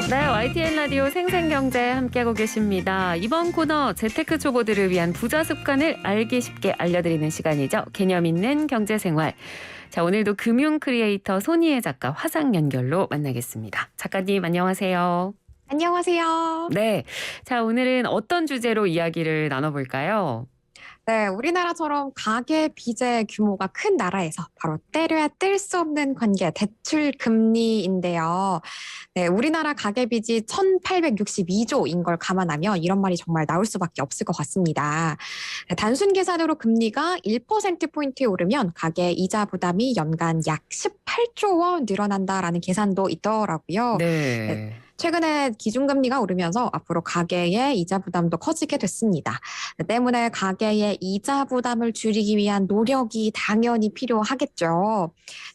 네, YTN 라디오 생생경제 함께하고 계십니다. 이번 코너 재테크 초보들을 위한 부자 습관을 알기 쉽게 알려드리는 시간이죠. 개념 있는 경제생활. 자, 오늘도 금융 크리에이터 손희애 작가 화상 연결로 만나겠습니다. 작가님 안녕하세요. 안녕하세요. 네, 자 오늘은 어떤 주제로 이야기를 나눠볼까요? 네, 우리나라처럼 가계 빚의 규모가 큰 나라에서 바로 때려야 뗄 수 없는 관계, 대출 금리인데요. 네, 우리나라 가계 빚이 1,862조인 걸 감안하면 이런 말이 정말 나올 수밖에 없을 것 같습니다. 네, 단순 계산으로 금리가 1%포인트에 오르면 가계 이자 부담이 연간 약 18조 원 늘어난다라는 계산도 있더라고요. 네, 네. 최근에 기준금리가 오르면서 앞으로 가계의 이자 부담도 커지게 됐습니다. 때문에 가계의 이자 부담을 줄이기 위한 노력이 당연히 필요하겠죠.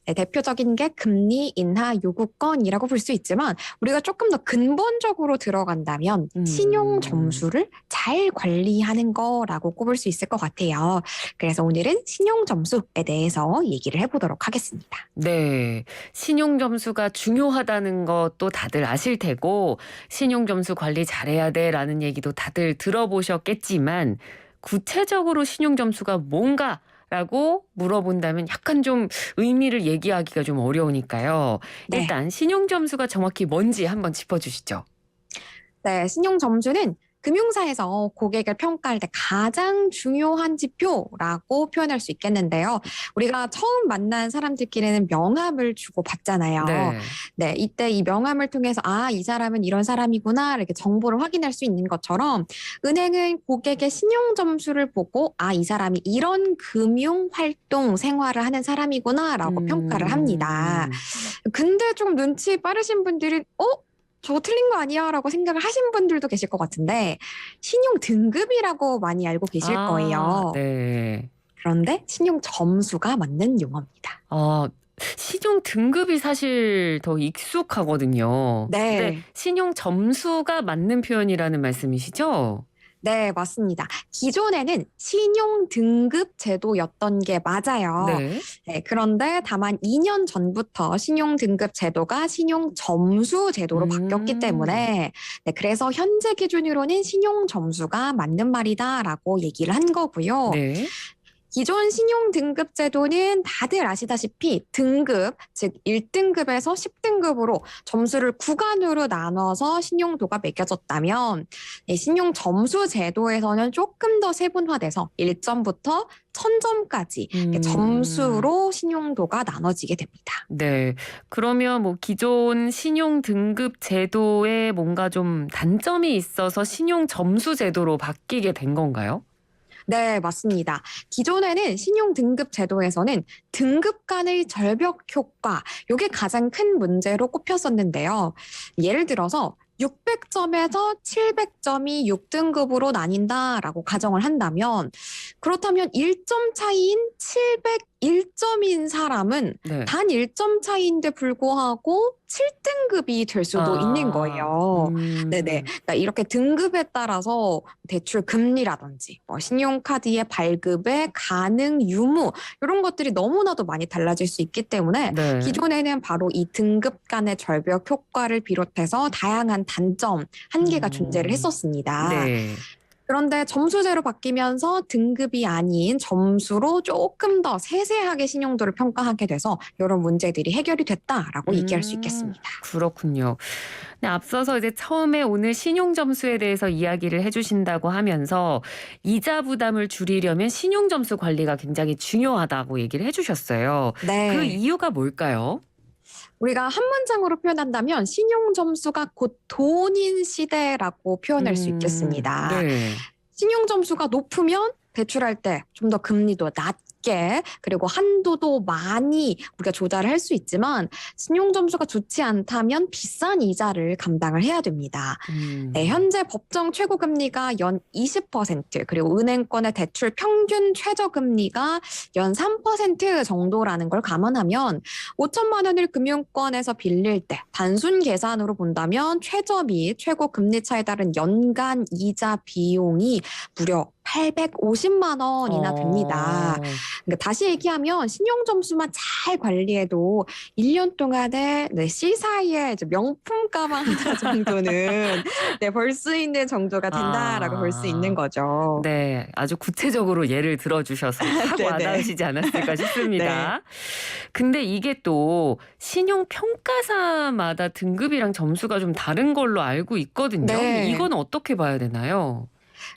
네, 대표적인 게 금리 인하 요구권이라고 볼 수 있지만 우리가 조금 더 근본적으로 들어간다면 신용 점수를 잘 관리하는 거라고 꼽을 수 있을 것 같아요. 그래서 오늘은 신용 점수에 대해서 얘기를 해보도록 하겠습니다. 네, 신용 점수가 중요하다는 것도 다들 아실 테고 신용 점수 관리 잘해야 돼라는 얘기도 다들 들어보셨겠지만 구체적으로 신용 점수가 뭔가라고 물어본다면 약간 좀 의미를 얘기하기가 좀 어려우니까요. 네. 일단 신용 점수가 정확히 뭔지 한번 짚어주시죠. 네, 신용 점수는 금융사에서 고객을 평가할 때 가장 중요한 지표라고 표현할 수 있겠는데요. 우리가 처음 만난 사람들끼리는 명함을 주고 받잖아요. 네. 네, 이때 이 명함을 통해서 이 사람은 이런 사람이구나 이렇게 정보를 확인할 수 있는 것처럼 은행은 고객의 신용 점수를 보고 이 사람이 이런 금융 활동 생활을 하는 사람이구나라고 평가를 합니다. 근데 좀 눈치 빠르신 분들은 저거 틀린 거 아니야? 라고 생각을 하신 분들도 계실 것 같은데 신용 등급이라고 많이 알고 계실 거예요. 네. 그런데 신용 점수가 맞는 용어입니다. 신용 등급이 사실 더 익숙하거든요. 근데 네. 신용 점수가 맞는 표현이라는 말씀이시죠? 네, 맞습니다. 기존에는 신용 등급 제도였던 게 맞아요. 네. 네, 그런데 다만 2년 전부터 신용 등급 제도가 신용 점수 제도로 바뀌었기 때문에 그래서 현재 기준으로는 신용 점수가 맞는 말이다라고 얘기를 한 거고요. 네. 기존 신용 등급 제도는 다들 아시다시피 등급, 즉 1등급에서 10등급으로 점수를 구간으로 나눠서 신용도가 매겨졌다면 신용 점수 제도에서는 조금 더 세분화돼서 1점부터 1000점까지 점수로 신용도가 나눠지게 됩니다. 네. 그러면 뭐 기존 신용 등급 제도에 뭔가 좀 단점이 있어서 신용 점수 제도로 바뀌게 된 건가요? 네, 맞습니다. 기존에는 신용 등급 제도에서는 등급 간의 절벽 효과, 이게 가장 큰 문제로 꼽혔었는데요. 예를 들어서 600점에서 700점이 6등급으로 나뉜다라고 가정을 한다면 그렇다면 1점 차이인 701점인 사람은 네. 단 1점 차이인데 불구하고 7등급이 될 수도 있는 거예요. 네네. 그러니까 이렇게 등급에 따라서 대출 금리라든지 신용카드의 발급의 가능 유무 이런 것들이 너무나도 많이 달라질 수 있기 때문에 네. 기존에는 바로 이 등급 간의 절벽 효과를 비롯해서 다양한 단점, 한계가 존재를 했었습니다. 네. 그런데 점수제로 바뀌면서 등급이 아닌 점수로 조금 더 세세하게 신용도를 평가하게 돼서 이런 문제들이 해결이 됐다라고 얘기할 수 있겠습니다. 그렇군요. 네, 앞서서 이제 처음에 오늘 신용 점수에 대해서 이야기를 해주신다고 하면서 이자 부담을 줄이려면 신용 점수 관리가 굉장히 중요하다고 얘기를 해주셨어요. 네. 그 이유가 뭘까요? 우리가 한 문장으로 표현한다면 신용 점수가 곧 돈인 시대라고 표현할 수 있겠습니다. 네. 신용 점수가 높으면 대출할 때 좀 더 금리도 낮게 그리고 한도도 많이 우리가 조달을 할 수 있지만 신용 점수가 좋지 않다면 비싼 이자를 감당을 해야 됩니다. 네, 현재 법정 최고 금리가 연 20% 그리고 은행권의 대출 평균 최저 금리가 연 3% 정도라는 걸 감안하면 5천만 원을 금융권에서 빌릴 때 단순 계산으로 본다면 최저 및 최고 금리 차에 따른 연간 이자 비용이 무려 850만 원이나 됩니다. 그러니까 다시 얘기하면 신용 점수만 잘 관리해도 1년 동안에 네, C사의 이제 명품 가방 하나 정도는 네, 벌 수 있는 정도가 된다라고 볼 수 있는 거죠. 네, 아주 구체적으로 예를 들어주셔서 확 네네. 와닿으시지 않았을까 네. 싶습니다. 근데 이게 또 신용평가사마다 등급이랑 점수가 좀 다른 걸로 알고 있거든요. 네. 이건 어떻게 봐야 되나요?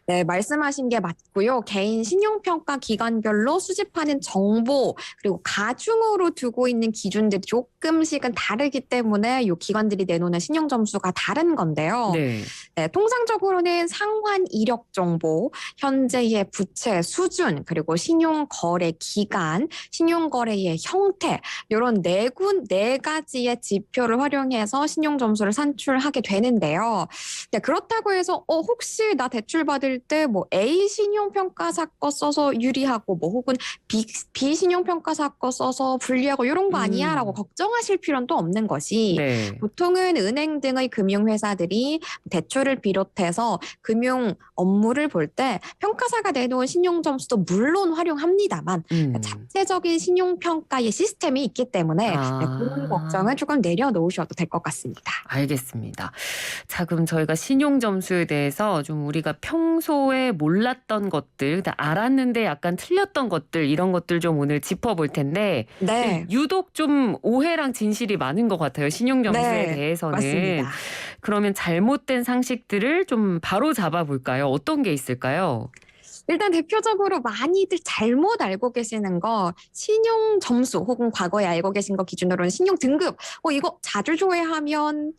네, 말씀하신 게 맞고요. 개인 신용평가 기관별로 수집하는 정보 그리고 가중으로 두고 있는 기준들이 조금씩은 다르기 때문에 이 기관들이 내놓는 신용 점수가 다른 건데요. 네. 네, 통상적으로는 상환 이력 정보, 현재의 부채 수준, 그리고 신용 거래 기간, 신용 거래의 형태 이런 네 가지의 지표를 활용해서 신용 점수를 산출하게 되는데요. 네, 그렇다고 해서 혹시 나 대출 받을 때 뭐 A 신용평가사 거 써서 유리하고 뭐 혹은 B 신용평가사 거 써서 불리하고 이런 거 아니야라고 걱정하실 필요는 또 없는 것이 네. 보통은 은행 등의 금융회사들이 대출을 비롯해서 금융 업무를 볼 때 평가사가 내놓은 신용 점수도 물론 활용합니다만 자체적인 신용 평가의 시스템이 있기 때문에 그런 걱정은 조금 내려놓으셔도 될 것 같습니다. 알겠습니다. 자, 그럼 저희가 신용 점수에 대해서 좀 우리가 평소에 몰랐던 것들, 알았는데 약간 틀렸던 것들 이런 것들 좀 오늘 짚어볼 텐데 네. 유독 좀 오해랑 진실이 많은 것 같아요. 신용 점수에 네, 대해서는. 맞습니다. 그러면 잘못된 상식들을 좀 바로 잡아볼까요? 어떤 게 있을까요? 일단 대표적으로 많이들 잘못 알고 계시는 거 신용 점수 혹은 과거에 알고 계신 거 기준으로는 신용 등급. 이거 자주 조회하면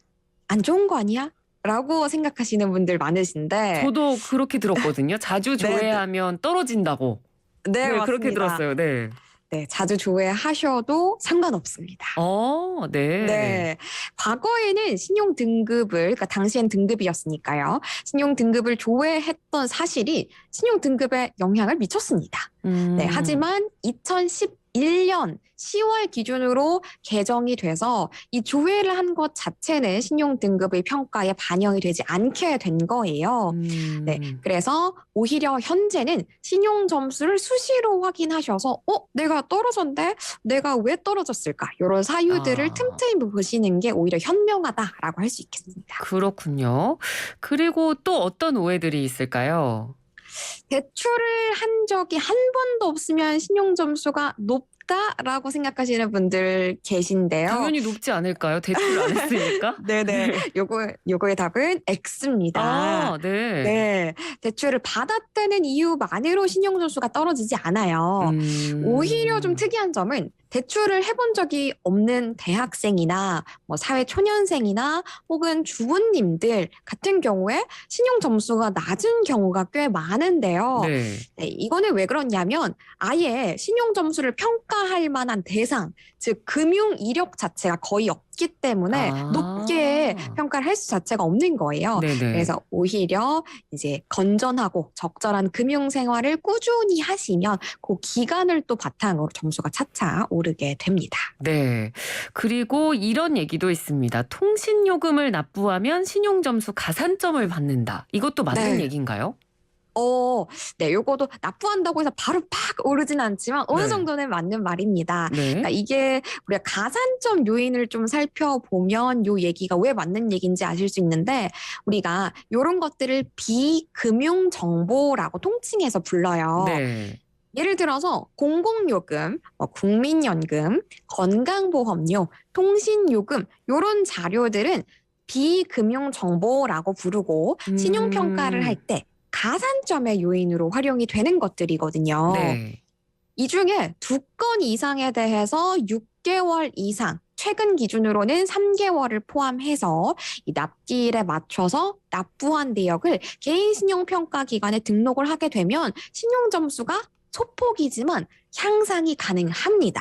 안 좋은 거 아니야? 라고 생각하시는 분들 많으신데 저도 그렇게 들었거든요. 자주 네, 네. 조회하면 떨어진다고. 네, 맞습니다. 그렇게 들었어요. 네. 네, 자주 조회하셔도 상관없습니다. 네. 네. 과거에는 신용 등급을, 그러니까 당시엔 등급이었으니까요. 신용 등급을 조회했던 사실이 신용 등급에 영향을 미쳤습니다. 네. 하지만 2011년 10월 기준으로 개정이 돼서 이 조회를 한 것 자체는 신용 등급의 평가에 반영이 되지 않게 된 거예요. 네. 그래서 오히려 현재는 신용 점수를 수시로 확인하셔서 내가 떨어졌는데 내가 왜 떨어졌을까? 이런 사유들을 틈틈이 보시는 게 오히려 현명하다라고 할 수 있겠습니다. 그렇군요. 그리고 또 어떤 오해들이 있을까요? 대출을 한 적이 한 번도 없으면 신용 점수가 높다라고 생각하시는 분들 계신데요. 당연히 높지 않을까요? 대출 안 했으니까? 네네. 요거의 답은 X입니다. 네. 네. 대출을 받았다는 이유만으로 신용 점수가 떨어지지 않아요. 오히려 좀 특이한 점은 대출을 해본 적이 없는 대학생이나 뭐 사회초년생이나 혹은 주부님들 같은 경우에 신용 점수가 낮은 경우가 꽤 많은데요. 네. 네, 이거는 왜 그러냐면 아예 신용 점수를 평가할 만한 대상, 즉 금융 이력 자체가 거의 없기 때문에 높게 평가를 할 수 자체가 없는 거예요. 네네. 그래서 오히려 이제 건전하고 적절한 금융 생활을 꾸준히 하시면 그 기간을 또 바탕으로 점수가 차차 오르게 됩니다. 네. 그리고 이런 얘기도 있습니다. 통신요금을 납부하면 신용점수 가산점을 받는다. 이것도 맞는 네. 얘기인가요? 네, 요거도 납부한다고 해서 바로 팍 오르진 않지만 어느 네. 정도는 맞는 말입니다. 네. 그러니까 이게 우리가 가산점 요인을 좀 살펴보면 요 얘기가 왜 맞는 얘기인지 아실 수 있는데 우리가 요런 것들을 비금융 정보라고 통칭해서 불러요. 네. 예를 들어서 공공요금, 국민연금, 건강보험료, 통신요금 요런 자료들은 비금융 정보라고 부르고 신용평가를 할 때 가산점의 요인으로 활용이 되는 것들이거든요. 네. 이 중에 2건 이상에 대해서 6개월 이상, 최근 기준으로는 3개월을 포함해서 이 납기일에 맞춰서 납부한 내역을 개인 신용평가 기관에 등록을 하게 되면 신용점수가 소폭이지만 향상이 가능합니다.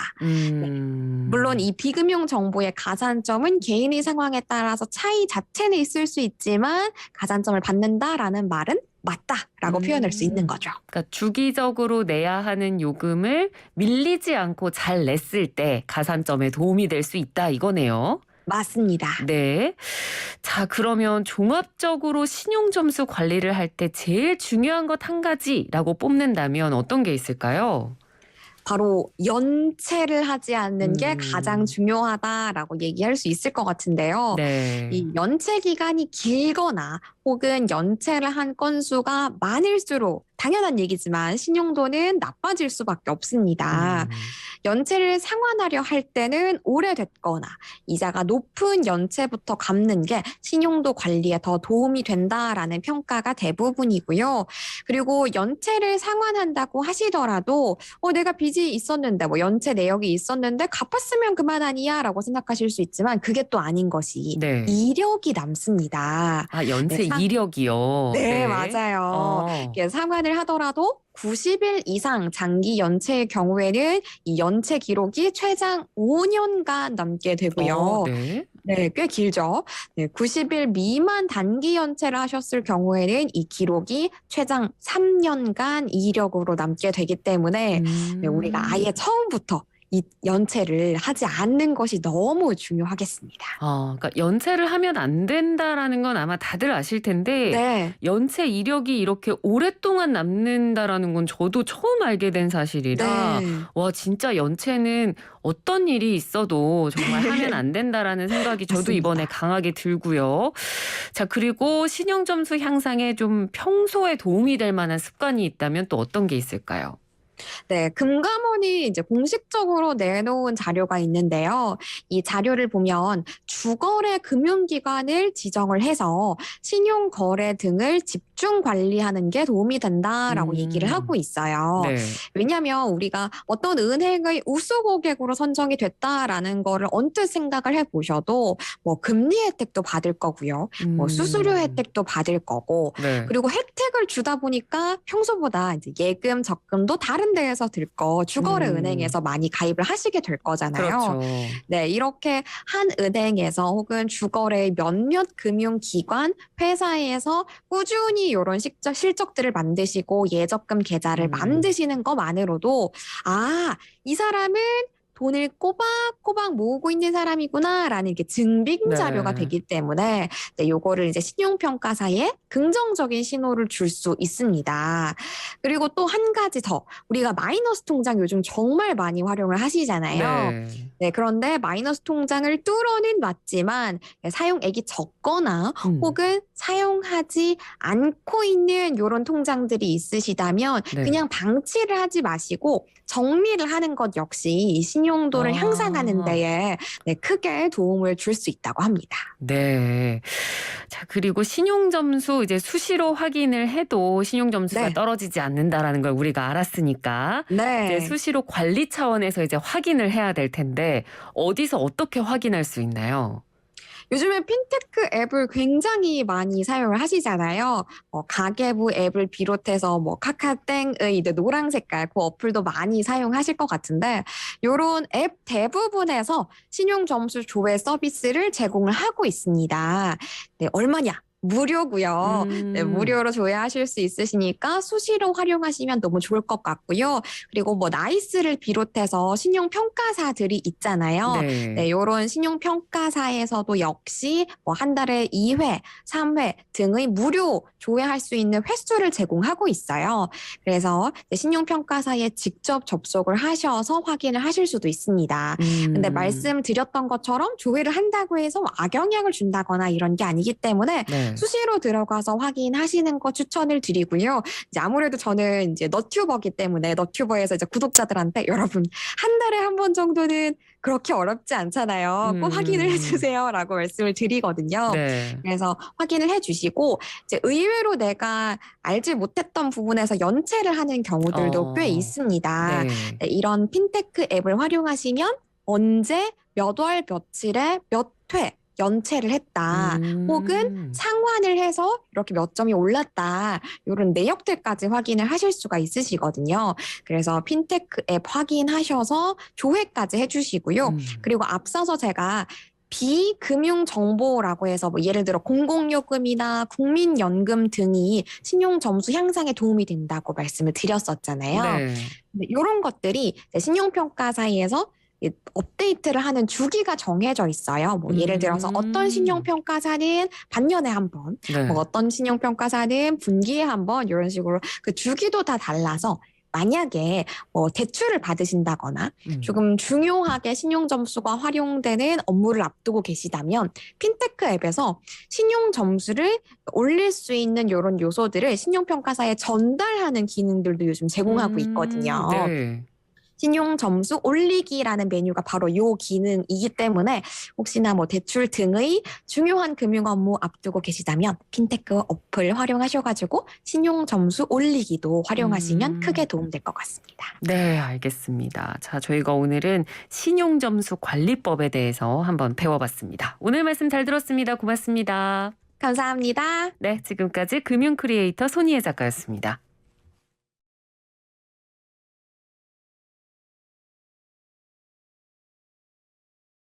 물론 이 비금융 정보의 가산점은 개인의 상황에 따라서 차이 자체는 있을 수 있지만 가산점을 받는다라는 말은 맞다라고 표현할 수 있는 거죠. 그러니까 주기적으로 내야 하는 요금을 밀리지 않고 잘 냈을 때 가산점에 도움이 될 수 있다 이거네요. 맞습니다. 네. 자, 그러면 종합적으로 신용 점수 관리를 할 때 제일 중요한 것 한 가지라고 뽑는다면 어떤 게 있을까요? 바로 연체를 하지 않는 게 가장 음. 중요하다라고 얘기할 수 있을 것 같은데요. 네. 이 연체 기간이 길거나 혹은 연체를 한 건수가 많을수록 당연한 얘기지만 신용도는 나빠질 수밖에 없습니다. 음. 연체를 상환하려 할 때는 오래됐거나 이자가 높은 연체부터 갚는 게 신용도 관리에 더 도움이 된다라는 평가가 대부분이고요. 그리고 연체를 상환한다고 하시더라도 내가 빚이 있었는데 뭐 연체 내역이 있었는데 갚았으면 그만 아니야라고 생각하실 수 있지만 그게 또 아닌 것이 네. 이력이 남습니다. 아, 네, 연체 이력이요. 네, 네. 맞아요. 이게 상환을 하더라도 90일 이상 장기 연체의 경우에는 이 연체 기록이 최장 5년간 남게 되고요. 네. 네, 꽤 길죠. 네, 90일 미만 단기 연체를 하셨을 경우에는 이 기록이 최장 3년간 이력으로 남게 되기 때문에 네, 우리가 음. 아예 처음부터 이 연체를 하지 않는 것이 너무 중요하겠습니다. 그러니까 연체를 하면 안 된다라는 건 아마 다들 아실 텐데 네. 연체 이력이 이렇게 오랫동안 남는다라는 건 저도 처음 알게 된 사실이라 네. 와, 진짜 연체는 어떤 일이 있어도 정말 하면 안 된다라는 생각이 저도 이번에 맞습니다. 강하게 들고요. 자, 그리고 신용 점수 향상에 좀 평소에 도움이 될 만한 습관이 있다면 또 어떤 게 있을까요? 네, 금감원이 이제 공식적으로 내놓은 자료가 있는데요. 이 자료를 보면 주거래 금융기관을 지정을 해서 신용거래 등을 집중 관리하는 게 도움이 된다라고 얘기를 하고 음. 있어요. 네. 왜냐하면 우리가 어떤 은행의 우수 고객으로 선정이 됐다라는 거를 언뜻 생각을 해보셔도 뭐 금리 혜택도 받을 거고요. 뭐 수수료 음. 혜택도 받을 거고 네. 그리고 혜택을 주다 보니까 평소보다 이제 예금, 적금도 다른 데에서 들 거 주거래 음. 은행에서 많이 가입을 하시게 될 거잖아요. 그렇죠. 네, 이렇게 한 은행에서 혹은 주거래 몇몇 금융기관, 회사에서 꾸준히 이런 실적들을 만드시고 예적금 계좌를 음. 만드시는 것만으로도 이 사람은 돈을 꼬박꼬박 모으고 있는 사람이구나라는 게 증빙 자료가 네. 되기 때문에 요거를 이제 신용평가사에 긍정적인 신호를 줄 수 있습니다. 그리고 또 한 가지 더 우리가 마이너스 통장 요즘 정말 많이 활용을 하시잖아요. 네. 네, 그런데 마이너스 통장을 뚫어는 놨지만 사용액이 적거나 음. 혹은 사용하지 않고 있는 이런 통장들이 있으시다면 네. 그냥 방치를 하지 마시고 정리를 하는 것 역시 이 신용도를 향상하는 아. 데에 크게 도움을 줄 수 있다고 합니다. 네. 자, 그리고 신용 점수 이제 수시로 확인을 해도 신용 점수가 네. 떨어지지 않는다라는 걸 우리가 알았으니까 이제 네. 수시로 관리 차원에서 이제 확인을 해야 될 텐데 어디서 어떻게 확인할 수 있나요? 요즘에 핀테크 앱을 굉장히 많이 사용을 하시잖아요. 가계부 앱을 비롯해서 뭐 카카땡의 이제 노란 색깔 그 어플도 많이 사용하실 것 같은데 요런 앱 대부분에서 신용 점수 조회 서비스를 제공을 하고 있습니다. 네, 얼마냐? 무료고요. 네, 음. 무료로 조회하실 수 있으시니까 수시로 활용하시면 너무 좋을 것 같고요. 그리고 뭐 나이스를 비롯해서 신용 평가사들이 있잖아요. 네. 네, 요런 신용 평가사에서도 역시 뭐 한 달에 2회, 3회 등의 무료 조회할 수 있는 횟수를 제공하고 있어요. 그래서 신용 평가사에 직접 접속을 하셔서 확인을 하실 수도 있습니다. 근데 음. 말씀드렸던 것처럼 조회를 한다고 해서 악영향을 준다거나 이런 게 아니기 때문에 네. 수시로 들어가서 확인하시는 거 추천을 드리고요. 이제 아무래도 저는 이제 너튜버기 때문에 너튜버에서 이제 구독자들한테 여러분 한 달에 한 번 정도는 그렇게 어렵지 않잖아요. 꼭 확인을 음. 해주세요라고 말씀을 드리거든요. 네. 그래서 확인을 해주시고 이제 의외로 내가 알지 못했던 부분에서 연체를 하는 경우들도 꽤 어. 있습니다. 네. 네, 이런 핀테크 앱을 활용하시면 언제 몇 월 며칠에 몇 회 연체를 했다. 혹은 음. 상환을 해서 이렇게 몇 점이 올랐다. 이런 내역들까지 확인을 하실 수가 있으시거든요. 그래서 핀테크 앱 확인하셔서 조회까지 해주시고요. 음. 그리고 앞서서 제가 비금융 정보라고 해서 뭐 예를 들어 공공요금이나 국민연금 등이 신용 점수 향상에 도움이 된다고 말씀을 드렸었잖아요. 네. 근데 이런 것들이 신용평가사에서 이 업데이트를 하는 주기가 정해져 있어요. 뭐 예를 들어서 어떤 신용평가사는 반년에 한 번, 네. 뭐 어떤 신용평가사는 분기에 한 번, 이런 식으로 그 주기도 다 달라서 만약에 뭐 대출을 받으신다거나 조금 중요하게 신용 점수가 활용되는 업무를 앞두고 계시다면 핀테크 앱에서 신용 점수를 올릴 수 있는 이런 요소들을 신용평가사에 전달하는 기능들도 요즘 제공하고 있거든요. 네. 신용 점수 올리기라는 메뉴가 바로 요 기능이기 때문에 혹시나 뭐 대출 등의 중요한 금융 업무 앞두고 계시다면 핀테크 어플 활용하셔가지고 신용 점수 올리기도 활용하시면 크게 도움될 것 같습니다. 네, 알겠습니다. 자, 저희가 오늘은 신용점수 관리법에 대해서 한번 배워봤습니다. 오늘 말씀 잘 들었습니다. 고맙습니다. 감사합니다. 네, 지금까지 금융 크리에이터 손희애 작가였습니다.